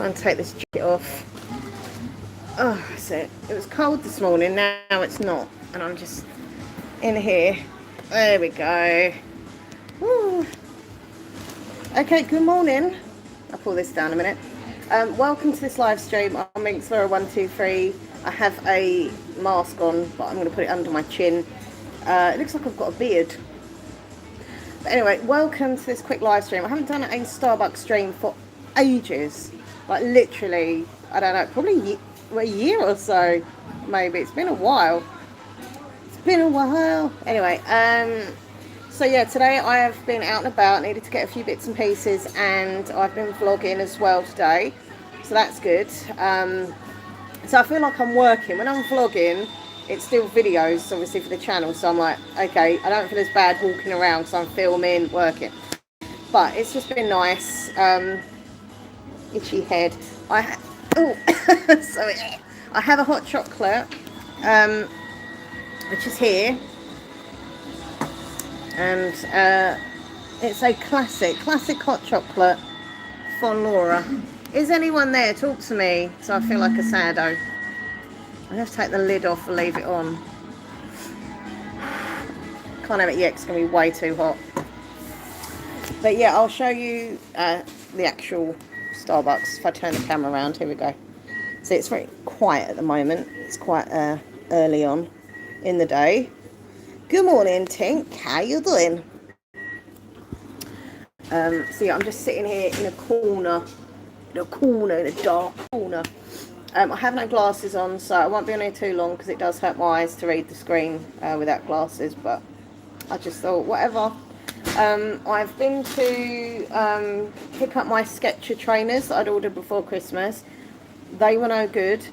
try and take this jacket off. Oh, that's it. It was cold this morning, now it's not. And I'm just in here. There we go. Woo. Okay, good morning. I'll pull this down a minute. Welcome to this live stream. I'm Explorer123. I have a mask on, but I'm going to put it under my chin. It looks like I've got a beard. But anyway, welcome to this quick live stream. I haven't done a Starbucks stream for ages. Like literally, I don't know, probably a year or so. Maybe. It's been a while. Anyway, so yeah, today I have been out and about, needed to get a few bits and pieces, and I've been vlogging as well today. So that's good. So I feel like I'm working. When I'm vlogging, it's still videos, obviously, for the channel. So I'm like, okay, I don't feel as bad walking around because I'm filming, working. But it's just been nice. Itchy head. I have a hot chocolate, which is here. And it's a classic hot chocolate for Laura. Is anyone there? Talk to me, so I feel like a saddo. I have to take the lid off and leave it on. Can't have it yet, it's going to be way too hot. But yeah, I'll show you the actual Starbucks. If I turn the camera around, here we go. See, it's very quiet at the moment. It's quite early on in the day. Good morning, Tink. How you doing? So yeah, I'm just sitting here in a corner, in a dark corner. I have no glasses on, so I won't be on here too long because it does hurt my eyes to read the screen without glasses, but I just thought, whatever. I've been to pick up my Sketcher trainers that I'd ordered before Christmas. They were no good.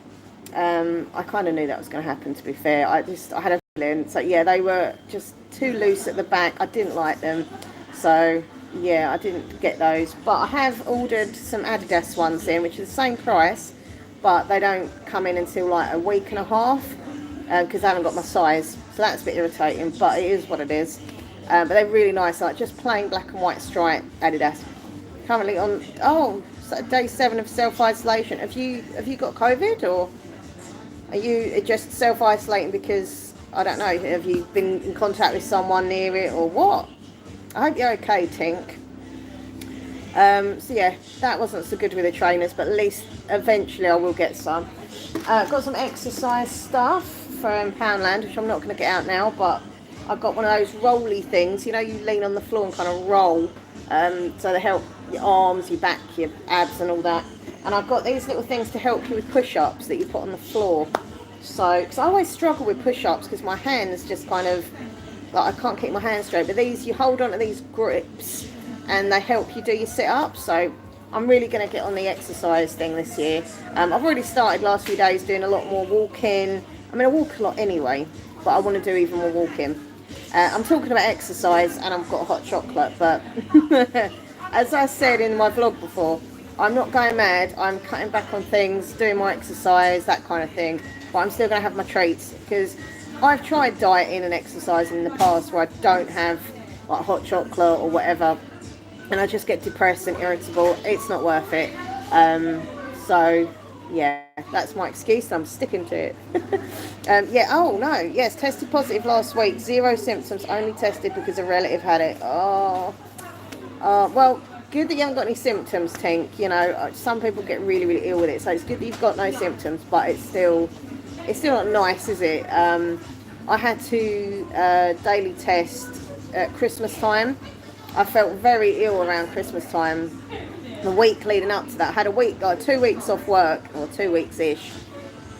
I kind of knew that was going to happen, to be fair. I had a feeling. So yeah, they were just too loose at the back. I didn't like them. So yeah, I didn't get those. But I have ordered some Adidas ones in, which is the same price, but they don't come in until like a week and a half because I haven't got my size. So that's a bit irritating, but it is what it is. But they're really nice, like just plain black and white stripe Adidas. Currently on day 7 of self-isolation. Have you got COVID, or are you just self-isolating because, I don't know, have you been in contact with someone near it or what? I hope you're okay, Tink. So yeah, that wasn't so good with the trainers, but at least eventually I will get some. Got some exercise stuff from Poundland, which I'm not going to get out now, but I've got one of those rolly things, you know, you lean on the floor and kind of roll, so they help your arms, your back, your abs and all that. And I've got these little things to help you with push-ups that you put on the floor. So, because I always struggle with push-ups because my hands just kind of, like, I can't keep my hands straight. But these, you hold on to these grips and they help you do your sit-ups. So I'm really going to get on the exercise thing this year. I've already started last few days doing a lot more walking. I mean, I walk a lot anyway, but I want to do even more walking. I'm talking about exercise and I've got a hot chocolate, but as I said in my vlog before, I'm not going mad. I'm cutting back on things, doing my exercise, that kind of thing, but I'm still going to have my treats because I've tried dieting and exercising in the past where I don't have like hot chocolate or whatever, and I just get depressed and irritable. It's not worth it. So yeah, that's my excuse. I'm sticking to it. Yeah. Oh no. Yes, tested positive last week. 0 symptoms. Only tested because a relative had it. Oh. Well, good that you haven't got any symptoms, Tink. You know, some people get really, really ill with it. So it's good that you've got no symptoms, but it's still not nice, is it? I had to daily test at Christmas time. I felt very ill around Christmas time. The week leading up to that, I had a week, like 2 weeks off work, or 2 weeks-ish,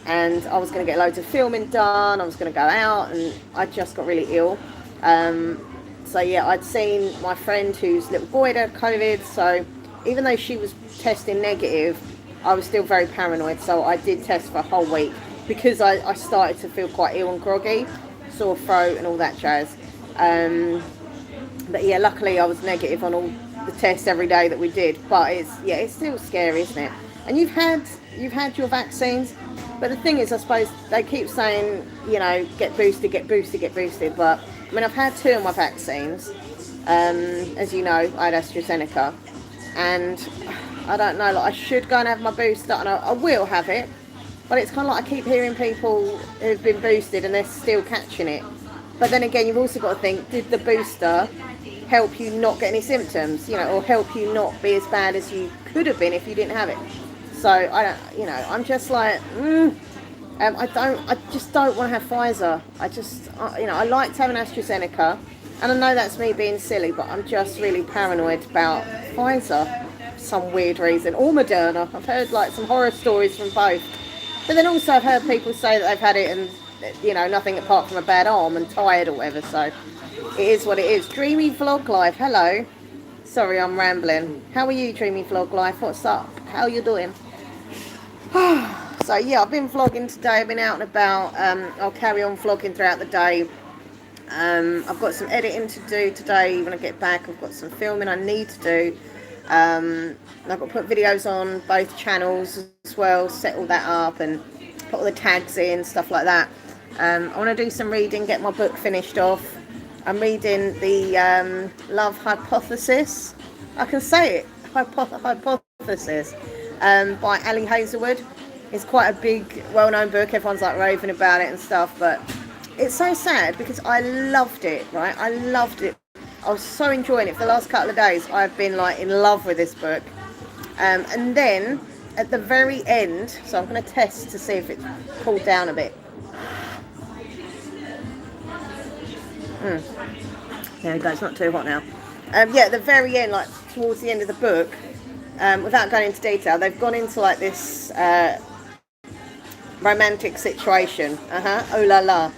and I was going to get loads of filming done, I was going to go out, and I just got really ill. So yeah, I'd seen my friend whose little boy had COVID, so even though she was testing negative, I was still very paranoid, so I did test for a whole week, because I started to feel quite ill and groggy, sore throat and all that jazz. But yeah, luckily I was negative on all the tests every day that we did, but it's still scary, isn't it? And you've had your vaccines, but the thing is, I suppose they keep saying, you know, get boosted, but I mean, I've had 2 of my vaccines. As you know, I had AstraZeneca, and I don't know, like I should go and have my booster, and I will have it, but it's kind of like I keep hearing people who've been boosted and they're still catching it. But then again, you've also got to think, did the booster help you not get any symptoms, you know, or help you not be as bad as you could have been if you didn't have it? So I don't, you know, I'm just like, I just don't want to have Pfizer. You know, I liked having AstraZeneca, and I know that's me being silly, but I'm just really paranoid about Pfizer for some weird reason, or Moderna. I've heard like some horror stories from both, but then also I've heard people say that they've had it and, you know, nothing apart from a bad arm and tired or whatever. So it is what it is. Dreamy Vlog Life, hello. Sorry, I'm rambling. How are you, Dreamy Vlog Life? What's up? How are you doing? So yeah, I've been vlogging today. I've been out and about. I'll carry on vlogging throughout the day. I've got some editing to do today when I get back. I've got some filming I need to do. I've got to put videos on both channels as well, set all that up and put all the tags in, stuff like that. I want to do some reading, get my book finished off. I'm reading the Love Hypothesis. I can say it, Hypothesis, by Ali Hazelwood. It's quite a big, well-known book. Everyone's like raving about it and stuff, but it's so sad because I loved it, right? I loved it. I was so enjoying it for the last couple of days. I've been like in love with this book. And then at the very end, so I'm going to test to see if it's pulled down a bit. There we go, it's not too hot now. Yeah, at the very end, like towards the end of the book, without going into detail, they've gone into like this romantic situation. Oh la la.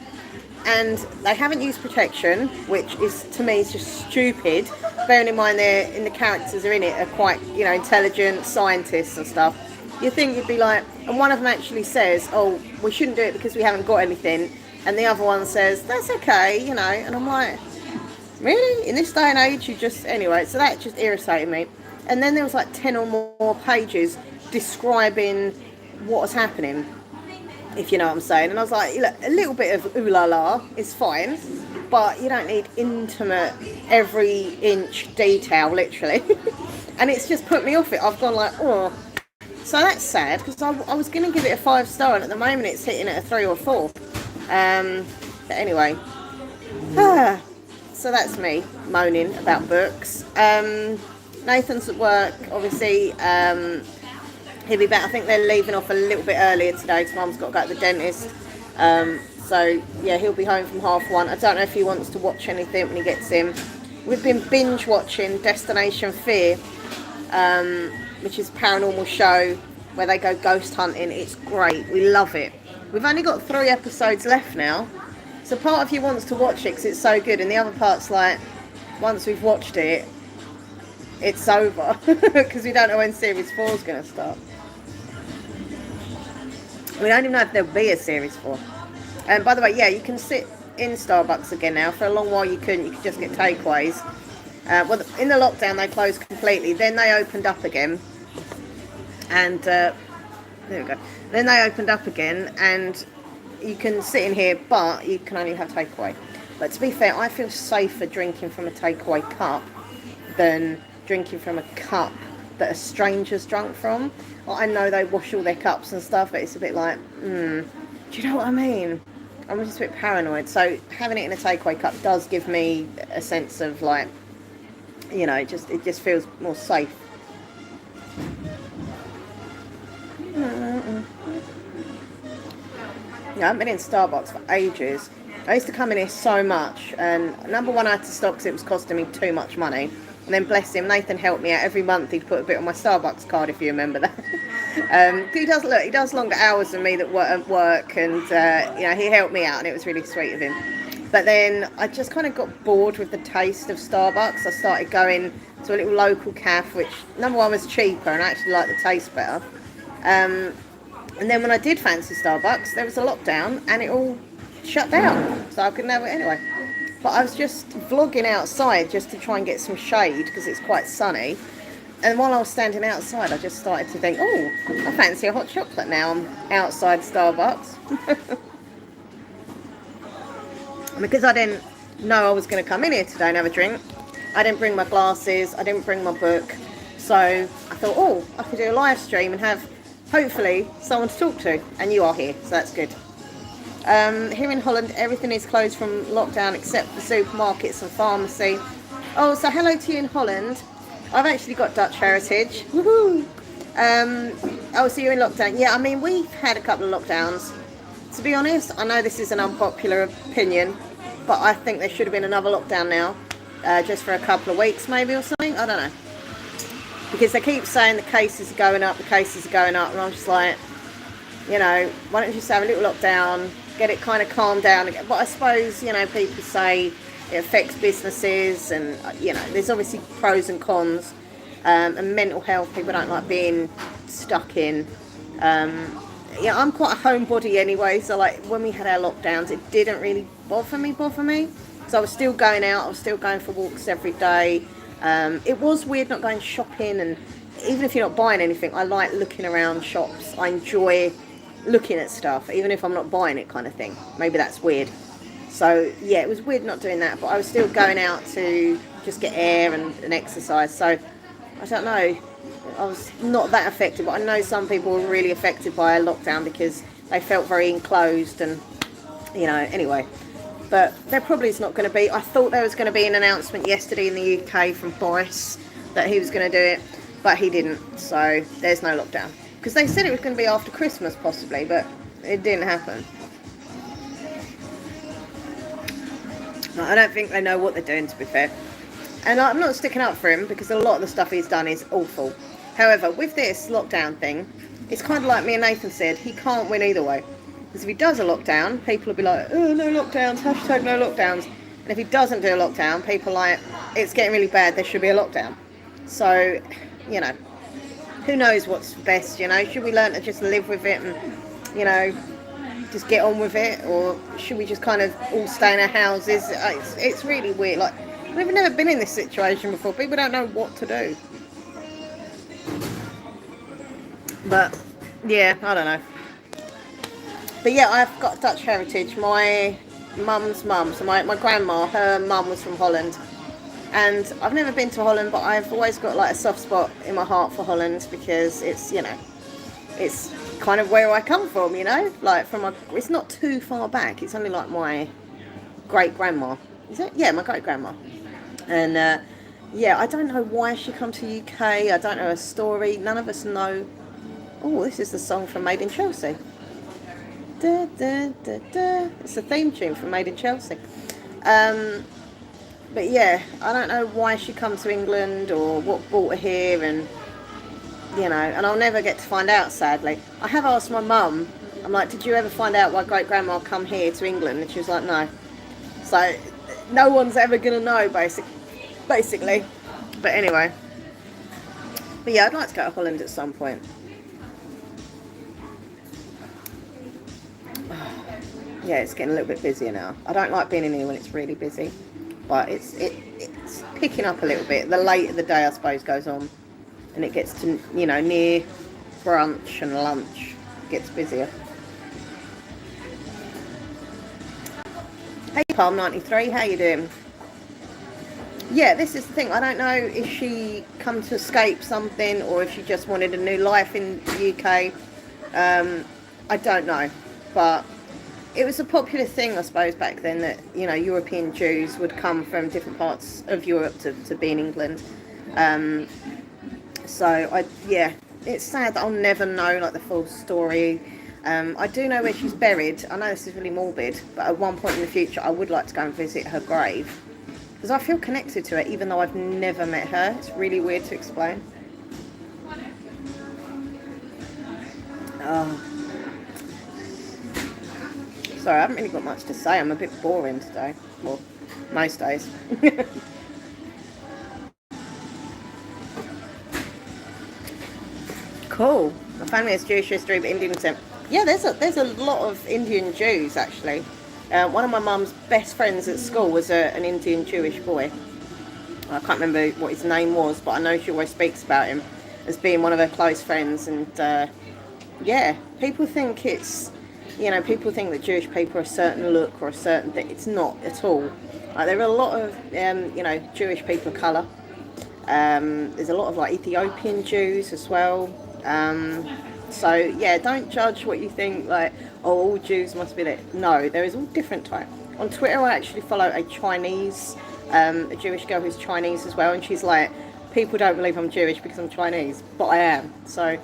And they haven't used protection, which is, to me, is just stupid. Bearing in mind the characters are in it are quite, you know, intelligent scientists and stuff. You think you'd be like, and one of them actually says, oh, we shouldn't do it because we haven't got anything. And the other one says, that's okay, you know. And I'm like, really? In this day and age, you just, anyway, so that just irritated me. And then there was like 10 or more pages describing what was happening, if you know what I'm saying. And I was like, look, a little bit of ooh la la is fine, but you don't need intimate, every inch detail, literally. And it's just put me off it. I've gone like, oh. So that's sad, because I was going to give it a 5-star, and at the moment it's hitting at a 3 or 4. But anyway. So that's me moaning about books. Nathan's at work, obviously. He'll be back. I think they're leaving off a little bit earlier today because Mum's got to go to the dentist. So yeah, he'll be home from 1:30. I don't know if he wants to watch anything when he gets in. We've been binge watching Destination Fear, which is a paranormal show where they go ghost hunting. It's great. We love it. We've only got 3 episodes left now. So part of you wants to watch it because it's so good, and the other part's like, once we've watched it, it's over because we don't know when series 4 is going to start. We don't even know if there'll be a series 4. And by the way, yeah, you can sit in Starbucks again now. For a long while you couldn't. You could just get takeaways. Well, in the lockdown they closed completely. Then they opened up again. And there we go. Then they opened up again, and you can sit in here, but you can only have takeaway. But to be fair, I feel safer drinking from a takeaway cup than drinking from a cup that a stranger's drunk from. Well, I know they wash all their cups and stuff, but it's a bit like, do you know what I mean? I'm just a bit paranoid. So having it in a takeaway cup does give me a sense of like, you know, it just feels more safe. Yeah, I haven't been in Starbucks for ages. I used to come in here so much, and number one, I had to stop because it was costing me too much money. And then bless him, Nathan helped me out every month. He'd put a bit on my Starbucks card, if you remember that. He does longer hours than me that work, and you know, he helped me out, and it was really sweet of him. But then I just kind of got bored with the taste of Starbucks. I started going to a little local cafe, which number one was cheaper and I actually liked the taste better. And then when I did fancy Starbucks, there was a lockdown and it all shut down, so I couldn't have it anyway. But I was just vlogging outside just to try and get some shade because it's quite sunny. And while I was standing outside, I just started to think, oh, I fancy a hot chocolate now. I'm outside Starbucks. And because I didn't know I was going to come in here today and have a drink, I didn't bring my glasses, I didn't bring my book. So I thought, oh, I could do a live stream and have hopefully someone to talk to, and you are here, so that's good. Here in Holland, everything is closed from lockdown except for supermarkets and pharmacy. Oh, so hello to you in Holland. I've actually got Dutch heritage. Woohoo! Oh, so you're in lockdown. Yeah, I mean, we've had a couple of lockdowns. To be honest, I know this is an unpopular opinion, but I think there should have been another lockdown now, just for a couple of weeks maybe or something. I don't know. Because they keep saying the cases are going up, and I'm just like, you know, why don't you just have a little lockdown, get it kind of calmed down again. But I suppose, you know, people say it affects businesses, and, you know, there's obviously pros and cons, and mental health, people don't like being stuck in. Yeah, I'm quite a homebody anyway, so like when we had our lockdowns, it didn't really bother me. So I was still going out, I was still going for walks every day. It was weird not going shopping, and even if you're not buying anything, I like looking around shops. I enjoy looking at stuff, even if I'm not buying it, kind of thing. Maybe that's weird. So yeah, it was weird not doing that, but I was still going out to just get air and exercise. So I don't know, I was not that affected, but I know some people were really affected by a lockdown because they felt very enclosed, and, you know, anyway. But there probably is not going to be. I thought there was going to be an announcement yesterday in the UK from Boris that he was going to do it, but he didn't. So there's no lockdown. Because they said it was going to be after Christmas possibly, but it didn't happen. I don't think they know what they're doing, to be fair. And I'm not sticking up for him because a lot of the stuff he's done is awful. However, with this lockdown thing, it's kind of like me and Nathan said, he can't win either way. Because if he does a lockdown, people will be like, oh, no lockdowns, hashtag no lockdowns. And if he doesn't do a lockdown, people are like, it's getting really bad, there should be a lockdown. So, you know, who knows what's best, you know? Should we learn to just live with it and, you know, just get on with it? Or should we just kind of all stay in our houses? It's really weird. Like, we've never been in this situation before. People don't know what to do. But, yeah, I don't know. But yeah, I've got Dutch heritage. My mum's mum, so my grandma, her mum was from Holland. And I've never been to Holland, but I've always got like a soft spot in my heart for Holland because it's, you know, it's kind of where I come from, you know? Like it's not too far back. It's only like my great-grandma. Is it? Yeah, my great-grandma. And yeah, I don't know why she come to UK. I don't know her story. None of us know. Oh, this is the song from Made in Chelsea. Da, da, da, da. It's a theme tune from Made in Chelsea. But yeah, I don't know why she come to England or what brought her here, and, you know, and I'll never get to find out, sadly. I have asked my mum, I'm like, did you ever find out why great-grandma come here to England? And she was like, no. So no one's ever going to know, basically. But anyway. But yeah, I'd like to go to Holland at some point. Yeah, it's getting a little bit busier now. I don't like being in here when it's really busy, but it's picking up a little bit. The later the day, I suppose, goes on, and it gets to, you know, near brunch and lunch, it gets busier. Hey Palm 93, how you doing? Yeah, this is the thing. I don't know if she come to escape something or if she just wanted a new life in the UK. I don't know, but it was a popular thing, I suppose, back then that, you know, European Jews would come from different parts of Europe to be in England. So, yeah, it's sad that I'll never know, like, the full story. I do know where she's buried. I know this is really morbid, but at one point in the future, I would like to go and visit her grave. Because I feel connected to her, even though I've never met her. It's really weird to explain. Oh. Sorry, I haven't really got much to say. I'm a bit boring today. Well, most days. Cool. My family has Jewish history, but Indian descent. Yeah, there's a lot of Indian Jews, actually. One of my mum's best friends at school was an Indian Jewish boy. I can't remember what his name was, but I know she always speaks about him as being one of her close friends. And yeah, people think it's, you know, people think that Jewish people are a certain look or a certain thing. It's not at all. There are a lot of, you know, Jewish people of colour. There's a lot of like Ethiopian Jews as well. So yeah, don't judge what you think like, oh, all Jews must be there. No, there is all different types. On Twitter, I actually follow a Chinese, a Jewish girl who's Chinese as well, and she's like, people don't believe I'm Jewish because I'm Chinese, but I am. So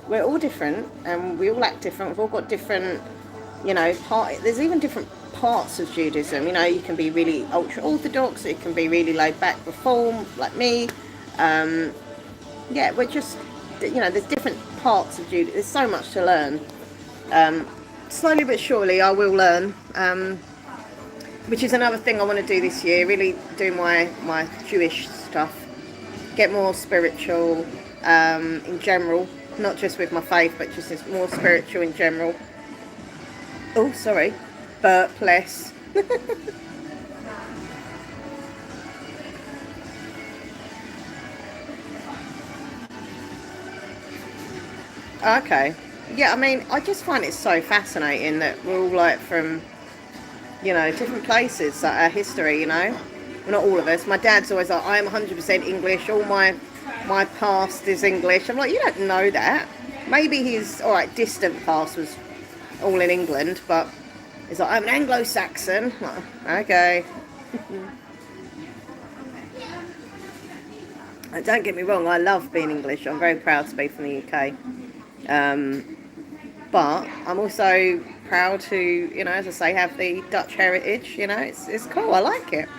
we're all different, and we all act different. We've all got different, you know, there's even different parts of Judaism. You know, you can be really ultra orthodox, it can be really laid back reform like me. Yeah, we're just, you know, there's different parts of Judaism. There's so much to learn. Slowly but surely I will learn, which is another thing I want to do this year, really do my Jewish stuff, get more spiritual in general, not just with my faith, but just more spiritual in general. Oh, sorry, burp less. Okay. Yeah, I mean, I just find it so fascinating that we're all like from, you know, different places, like our history, you know. Well, not all of us. My dad's always like, I'm 100% English, all my past is English. I'm like, you don't know that. Maybe his, alright, distant past was all in England, but he's like, I'm an Anglo-Saxon. Like, okay. Don't get me wrong, I love being English. I'm very proud to be from the UK. But I'm also proud to, you know, as I say, have the Dutch heritage. You know, it's cool. I like it.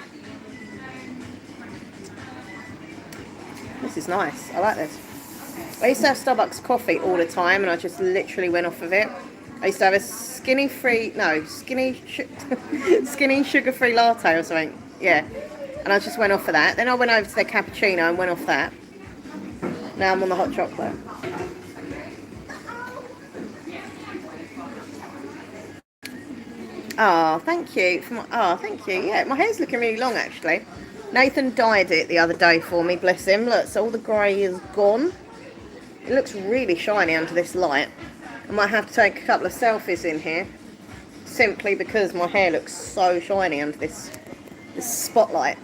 This is nice. I like this. I used to have Starbucks coffee all the time, and I just literally went off of it. I used to have a skinny sugar-free latte or something. Yeah, and I just went off of that. Then I went over to their cappuccino and went off that. Now I'm on the hot chocolate. Oh, thank you. Thank you. Yeah, my hair's looking really long, actually. Nathan dyed it the other day for me, bless him. Look, so all the grey is gone. It looks really shiny under this light. I might have to take a couple of selfies in here, simply because my hair looks so shiny under this spotlight.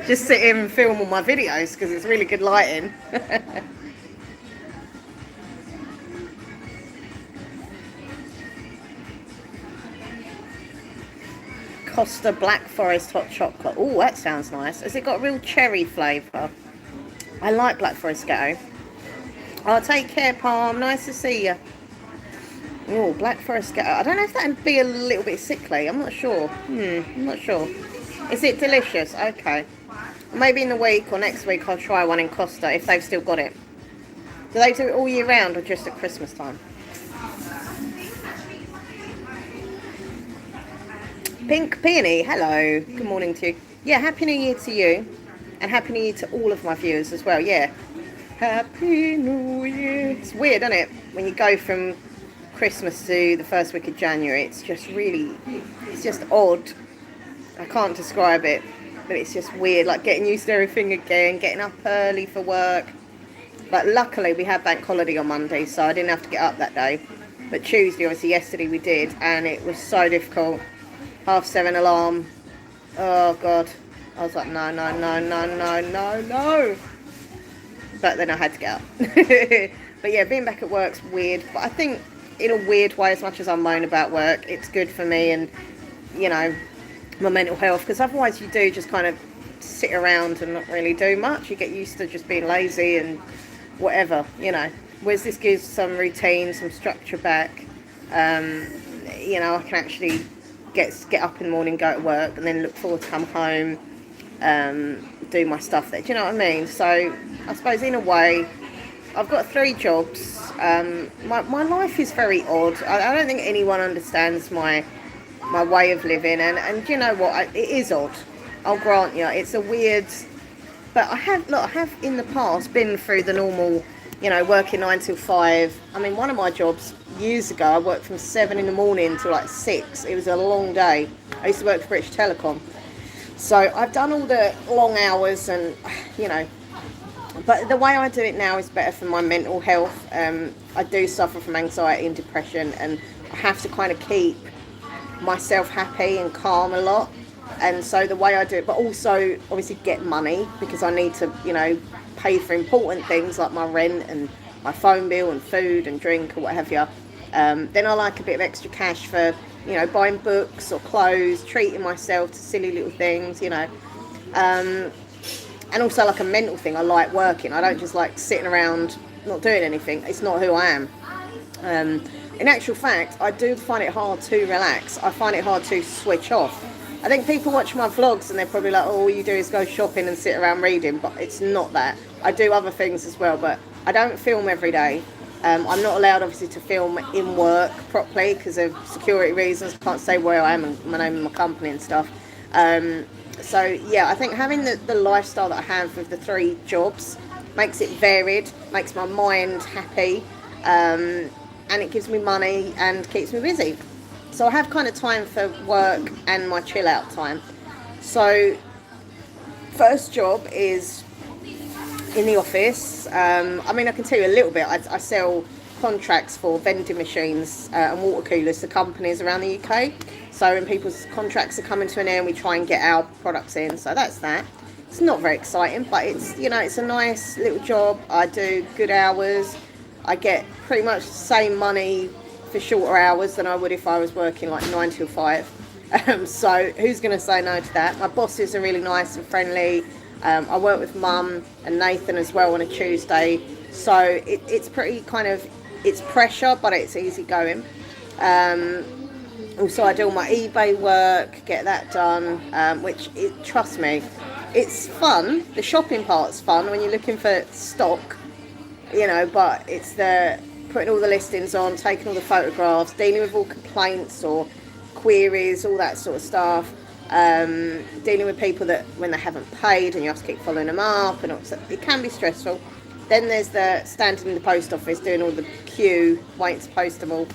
Just sit here and film all my videos because it's really good lighting. Costa Black Forest hot chocolate. Oh, that sounds nice. Has it got a real cherry flavour? I like Black Forest Ghetto. Oh, take care, Palm. Nice to see you. Oh, Black Forest Ghetto. I don't know if that'd be a little bit sickly. I'm not sure. I'm not sure. Is it delicious? Okay. Maybe in the week or next week I'll try one in Costa if they've still got it. Do they do it all year round or just at Christmas time? Pink Peony, hello. Good morning to you. Yeah, Happy New Year to you. And Happy New Year to all of my viewers as well, yeah. Happy New Year. It's weird, isn't it? When you go from Christmas to the first week of January, it's just really, it's just odd. I can't describe it, but it's just weird, like getting used to everything again, getting up early for work. But luckily we had bank holiday on Monday, so I didn't have to get up that day. But Tuesday, obviously yesterday we did, and it was so difficult. 7:30 alarm. Oh God. I was like, no. But then I had to get up. But yeah, being back at work's weird. But I think in a weird way, as much as I moan about work, it's good for me and, you know, my mental health. Because otherwise you do just kind of sit around and not really do much. You get used to just being lazy and whatever, you know. Whereas this gives some routine, some structure back. You know, I can actually get up in the morning, go to work, and then look forward to come home, do my stuff there. Do you know what I mean? So I suppose in a way, I've got 3 jobs. My life is very odd. I don't think anyone understands my way of living, and you know what? It is odd. I'll grant you, it's a weird. But I have in the past been through the normal, you know, working 9 till 5. I mean, one of my jobs years ago, I worked from 7 in the morning till like 6. It was a long day. I used to work for British Telecom. So I've done all the long hours and, you know, but the way I do it now is better for my mental health. I do suffer from anxiety and depression, and I have to kind of keep myself happy and calm a lot. And so the way I do it, but also obviously get money, because I need to, you know, pay for important things like my rent and my phone bill and food and drink or what have you. Then I like a bit of extra cash for, you know, buying books or clothes, treating myself to silly little things, you know. And also like a mental thing, I like working. I don't just like sitting around not doing anything. It's not who I am. In actual fact, I do find it hard to relax. I find it hard to switch off. I think people watch my vlogs and they're probably like, oh, all you do is go shopping and sit around reading, but it's not that. I do other things as well, but I don't film every day. I'm not allowed, obviously, to film in work properly because of security reasons. Can't say where I am and my name and my company and stuff. So, yeah, I think having the lifestyle that I have with the 3 jobs makes it varied, makes my mind happy, and it gives me money and keeps me busy. So I have kind of time for work and my chill out time. So first job is in the office. I mean, I can tell you a little bit. I sell contracts for vending machines and water coolers to companies around the UK. So when people's contracts are coming to an end, we try and get our products in. So that's that. It's not very exciting, but it's, you know, it's a nice little job. I do good hours. I get pretty much the same money for shorter hours than I would if I was working like 9 till 5. So who's going to say no to that? My bosses are really nice and friendly. I work with Mum and Nathan as well on a Tuesday. So it's pretty kind of, it's pressure, but it's easy going. Also, I do all my eBay work, get that done, which, trust me, it's fun. The shopping part's fun when you're looking for stock, you know, but it's the putting all the listings on, taking all the photographs, dealing with all complaints or queries, all that sort of stuff, dealing with people that when they haven't paid and you have to keep following them up, and it can be stressful. Then there's the standing in the post office doing all the queue, waiting to post them all.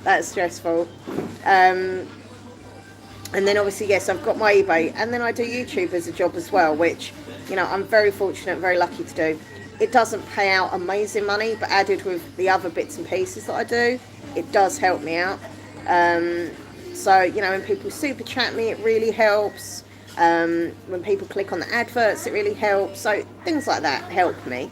That's stressful. And then obviously, yes, I've got my eBay, and then I do YouTube as a job as well, which, you know, I'm very fortunate, very lucky to do. It doesn't pay out amazing money, but added with the other bits and pieces that I do, it does help me out. So, you know, when people super chat me, it really helps. When people click on the adverts, it really helps. So things like that help me.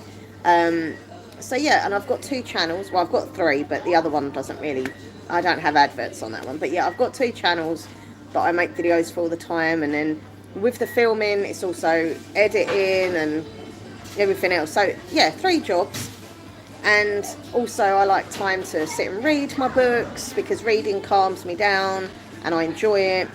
So yeah, and I've got 2 channels. Well, I've got 3, but the other one doesn't really, I don't have adverts on that one. But yeah, I've got 2 channels that I make videos for all the time. And then with the filming, it's also editing and everything else. So yeah, 3 jobs. And also I like time to sit and read my books, because reading calms me down and I enjoy it.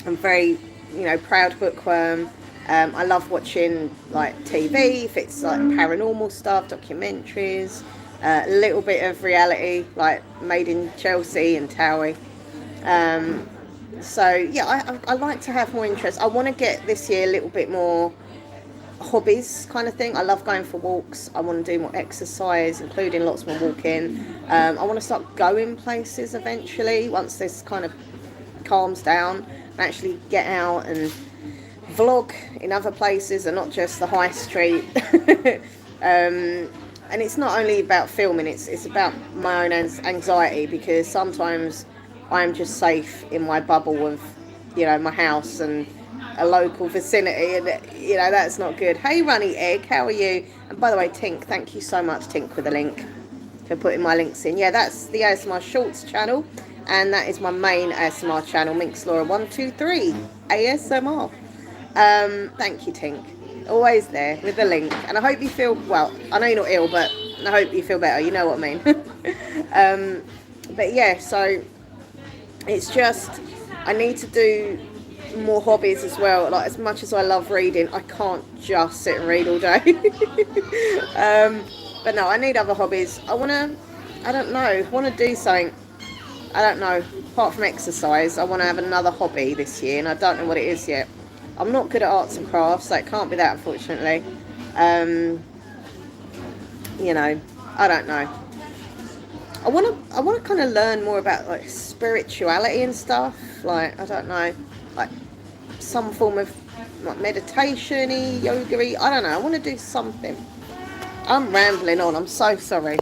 I'm very, you know, proud bookworm. I love watching like TV, if it's like paranormal stuff, documentaries, a little bit of reality like Made in Chelsea and Towie. So yeah, I like to have more interest. I want to get this year a little bit more hobbies kind of thing. I love going for walks. I want to do more exercise, including lots more walking. I want to start going places eventually once this kind of calms down, and actually get out and vlog in other places and not just the high street. And it's not only about filming, it's about my own anxiety, because sometimes I'm just safe in my bubble of, you know, my house and a local vicinity, and you know, that's not good. Hey Runny Egg, how are you? And by the way, Tink, thank you so much, Tink, for the link, for putting my links in. Yeah, that's the ASMR Shorts channel, and that is my main ASMR channel, Minxlaura123 ASMR. Thank you, Tink, always there with the link. And I hope you feel well. I know you're not ill, but I hope you feel better, you know what I mean. But yeah, so it's just, I need to do more hobbies as well. Like, as much as I love reading, I can't just sit and read all day. But no, I need other hobbies. I want to do something, I don't know, apart from exercise. I want to have another hobby this year, and I don't know what it is yet. I'm not good at arts and crafts, so it can't be that, unfortunately. You know, I don't know. I want to kind of learn more about like spirituality and stuff. Like, I don't know, like some form of like meditation-y, yoga-y. I don't know. I want to do something. I'm rambling on. I'm so sorry.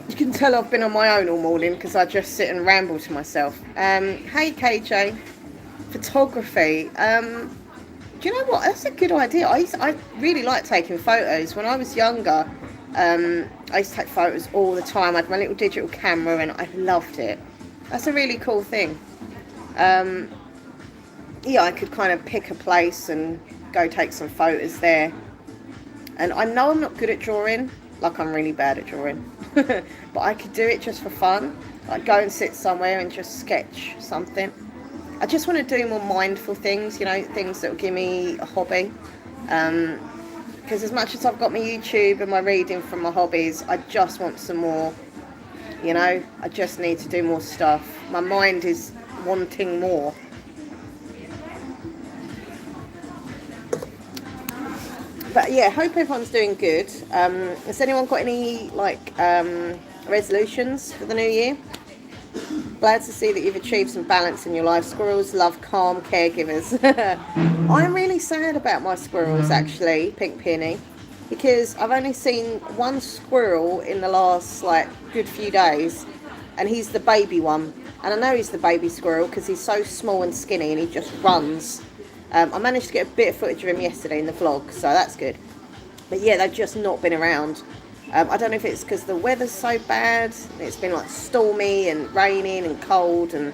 You can tell I've been on my own all morning because I just sit and ramble to myself. Hey KJ. Photography. Do you know what? That's a good idea. I really like taking photos. When I was younger, I used to take photos all the time. I had my little digital camera and I loved it. That's a really cool thing. Yeah, I could kind of pick a place and go take some photos there. And I know I'm not good at drawing, like I'm really bad at drawing, but I could do it just for fun. Like go and sit somewhere and just sketch something. I just want to do more mindful things, you know, things that will give me a hobby. Because as much as I've got my YouTube and my reading from my hobbies, I just want some more, you know, I just need to do more stuff. My mind is wanting more. But yeah, hope everyone's doing good. Has anyone got any like resolutions for the new year? Glad to see that you've achieved some balance in your life. Squirrels love calm caregivers. I'm really sad about my squirrels actually, Pink Peony, because I've only seen one squirrel in the last like good few days, and he's the baby one. And I know he's the baby squirrel because he's so small and skinny and he just runs. I managed to get a bit of footage of him yesterday in the vlog, so that's good. But yeah, they've just not been around. I don't know if it's because the weather's so bad. It's been like stormy and raining and cold, and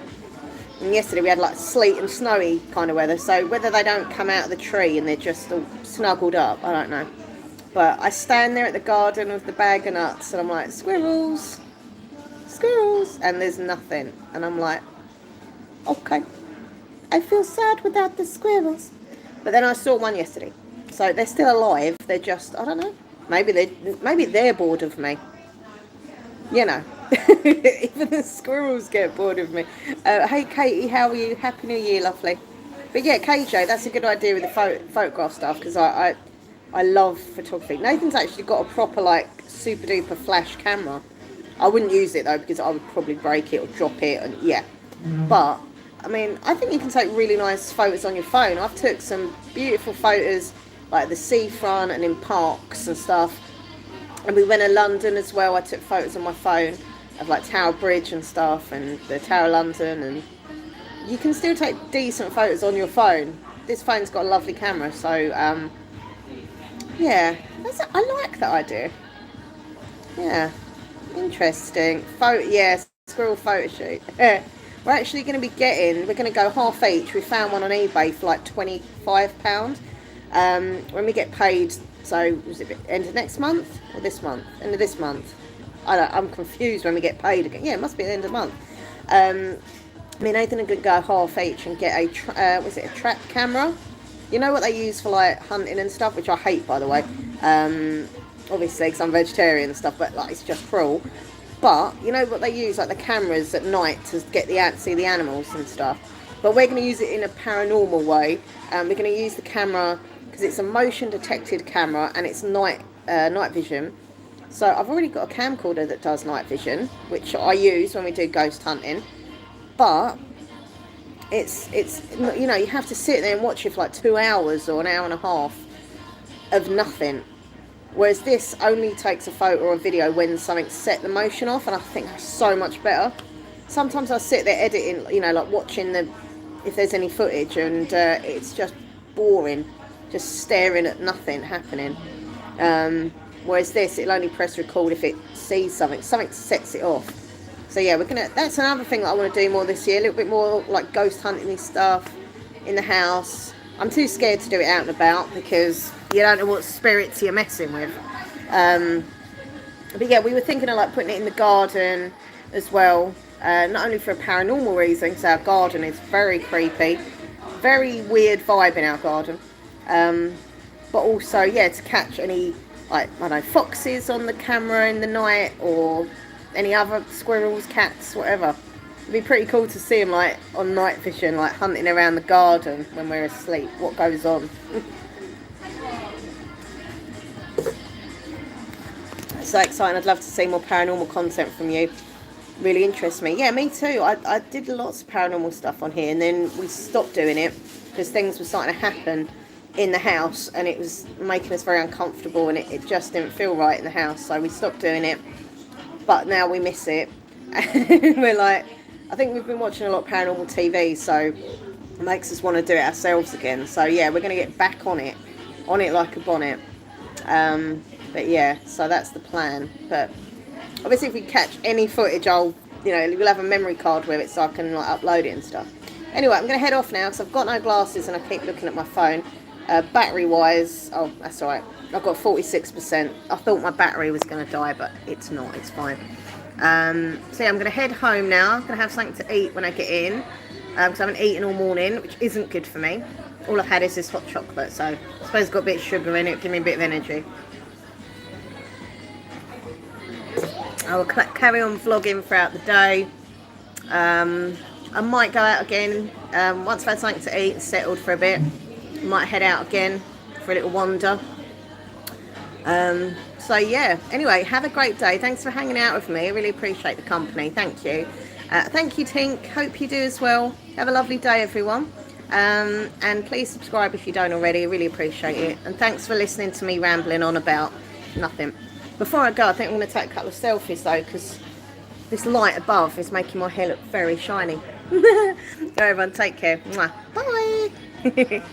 yesterday we had like sleet and snowy kind of weather. So whether they don't come out of the tree and they're just all snuggled up, I don't know. But I stand there at the garden with the bag of nuts and I'm like, squirrels, squirrels, and there's nothing. And I'm like, okay. I feel sad without the squirrels. But then I saw one yesterday. So they're still alive. They're just, I don't know. Maybe they're bored of me. You know. Even the squirrels get bored of me. Hey Katie, how are you? Happy New Year, lovely. But yeah, KJ, that's a good idea with the photograph stuff, because I love photography. Nathan's actually got a proper like super duper flash camera. I wouldn't use it though, because I would probably break it or drop it, and yeah. But I mean, I think you can take really nice photos on your phone. I've took some beautiful photos like the seafront and in parks and stuff. And we went to London as well. I took photos on my phone of like Tower Bridge and stuff and the Tower of London. And you can still take decent photos on your phone. This phone's got a lovely camera. So, yeah, I like that idea. Yeah, interesting. Yeah, squirrel photo shoot. We're actually going to be we're going to go half each. We found one on eBay for like £25. When we get paid, so was it end of next month or this month? End of this month. I'm confused when we get paid again. Yeah, it must be the end of the month. Me and Nathan are going to go half each and get a trap camera. You know what they use for like hunting and stuff, which I hate, by the way. Obviously, because I'm vegetarian and stuff, but like it's just cruel. But you know what they use, like the cameras at night to see the animals and stuff. But we're going to use it in a paranormal way. We're going to use the camera because it's a motion detected camera and it's night vision. So I've already got a camcorder that does night vision, which I use when we do ghost hunting. But it's you know, you have to sit there and watch it for like 2 hours or an hour and a half of nothing. Whereas this only takes a photo or a video when something's set the motion off, and I think that's so much better. Sometimes I sit there editing, you know, like watching if there's any footage, and it's just boring, just staring at nothing happening. Whereas this, it'll only press record if it sees something sets it off. So yeah, that's another thing that I want to do more this year, a little bit more like ghost hunting stuff in the house. I'm too scared to do it out and about because you don't know what spirits you're messing with. But yeah, we were thinking of like putting it in the garden as well, not only for a paranormal reason, because our garden is very creepy, very weird vibe in our garden, but also yeah, to catch any like, I don't know, foxes on the camera in the night, or any other squirrels, cats, whatever. It'd be pretty cool to see them like on night vision, like hunting around the garden when we're asleep, what goes on. It's so exciting. I'd love to see more paranormal content from you. Really interests me. Yeah, me too. I did lots of paranormal stuff on here, and then we stopped doing it because things were starting to happen in the house and it was making us very uncomfortable, and it just didn't feel right in the house, so we stopped doing it. But now we miss it. And we're like, I think we've been watching a lot of paranormal TV, so It makes us want to do it ourselves again. So yeah, we're going to get back on it like a bonnet. But yeah, so that's the plan. But obviously if we catch any footage, we'll have a memory card with it so I can like upload it and stuff. Anyway, I'm going to head off now because I've got no glasses and I keep looking at my phone. Battery wise, oh, that's alright. I've got 46%. I thought my battery was going to die, but it's not. It's fine. So yeah, I'm going to head home now. I'm going to have something to eat when I get in because I haven't eaten all morning, which isn't good for me. All I've had is this hot chocolate, so I suppose it's got a bit of sugar in it, give me a bit of energy. I will carry on vlogging throughout the day. I might go out again once I've had something to eat and settled for a bit. I might head out again for a little wander. So yeah, anyway, have a great day. Thanks for hanging out with me. I really appreciate the company. Thank you. Thank you, Tink. Hope you do as well. Have a lovely day, everyone. And please subscribe if you don't already. I really appreciate it. And thanks for listening to me rambling on about nothing. Before I go, I think I'm going to take a couple of selfies though, because this light above is making my hair look very shiny. Go everyone, take care. Mwah. Bye.